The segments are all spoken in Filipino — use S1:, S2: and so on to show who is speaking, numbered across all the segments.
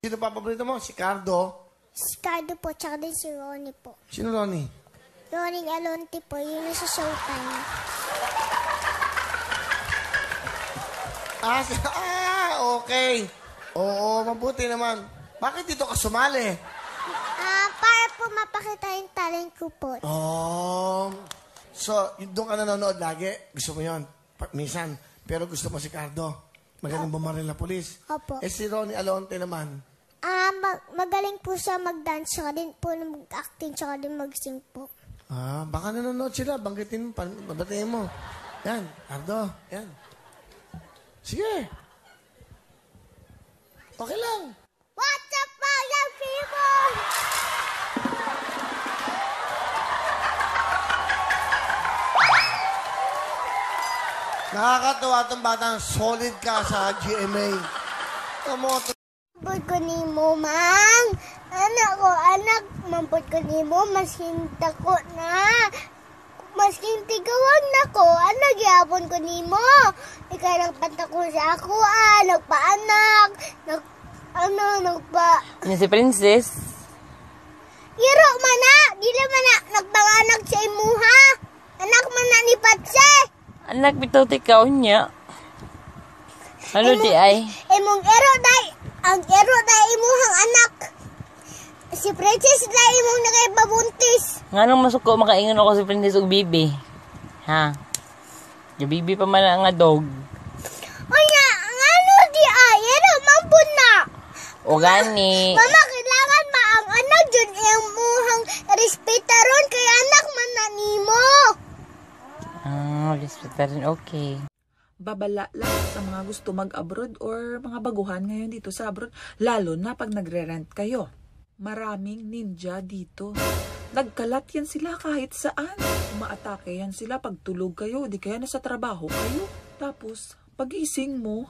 S1: Sino pa paborito mo? Si Cardo?
S2: Si Cardo po, tsaka din si Ronnie po.
S1: Sino Ronnie?
S2: Ronnie Alonte po, yun na sa Showtime.
S1: Okay. Oo, mabuti naman. Bakit dito ka sumali?
S2: Para po mapakita yung talent ko po.
S1: So, doon ka nanonood lagi? Gusto mo yun? Minsan. Pero gusto mo si Cardo? Magaling bumaril na pulis?
S2: Opo.
S1: Si Ronnie Alonte naman?
S2: Magaling po siya mag-dance, tsaka din po mag-acting, tsaka din mag-sing po.
S1: Baka nanonood sila. Banggitin mo, babatiin mo. Yan, Cardo. Yan. Sige. Okay lang.
S2: What's up, mga people?
S1: Nakakatawa itong batang solid ka sa GMA.
S2: Mampod ko ni mo, mang. Anak, mampod ko ni mo, mas hinta ko na. Mas hintigawag na ko, anak, yapon ko ni mo. Ikaw nagpanta ko sa ako, nagpaanak.
S3: Ini si Princess.
S2: Iro man na, dili man na, nagpanganak sa imuha. Anak man na ni Patse.
S3: Anak bitaw tikaw niya. Ano di ay?
S2: Imong ero day, ang ero day imuhang anak. Si Princess day imong nakipabuntis.
S3: Nganong masuko makaingon ako si Princess ug Bibi? Ha? Yung Bibi pa man nga dog.
S2: Onya, ngano di ay, ero mampun na.
S3: O gani.
S2: Mama, kailangan ma ang anak dyan imuhang respetaron kay anak man na nimo.
S3: Respetarin, okay.
S4: Babala lang sa mga gusto mag-abroad or mga baguhan ngayon dito sa abroad, lalo na pag nagre-rent kayo. Maraming ninja dito. Nagkalat yan sila kahit saan. Umaatake yan sila pag tulog kayo, di kaya nasa trabaho kayo. Tapos, pag-ising mo,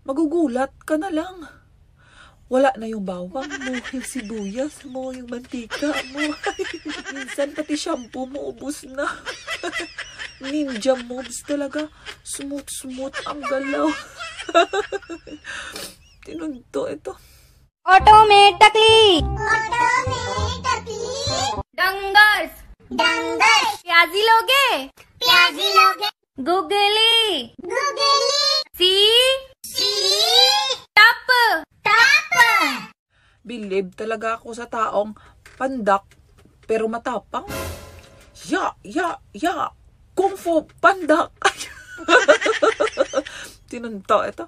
S4: magugulat ka na lang. Wala na yung bawang mo, yung sibuyas mo, yung mantika mo. Minsan pati shampoo mo, ubos na. Ninja moves talaga. Smooth ang galaw. Tinunto ito.
S5: Automatically.
S2: Dangles.
S5: प्याजी लोगे गूगली सी टप
S4: Believe talaga ako sa taong pandak pero matapang. Ya. Kung fu pandak. Tinunto ito.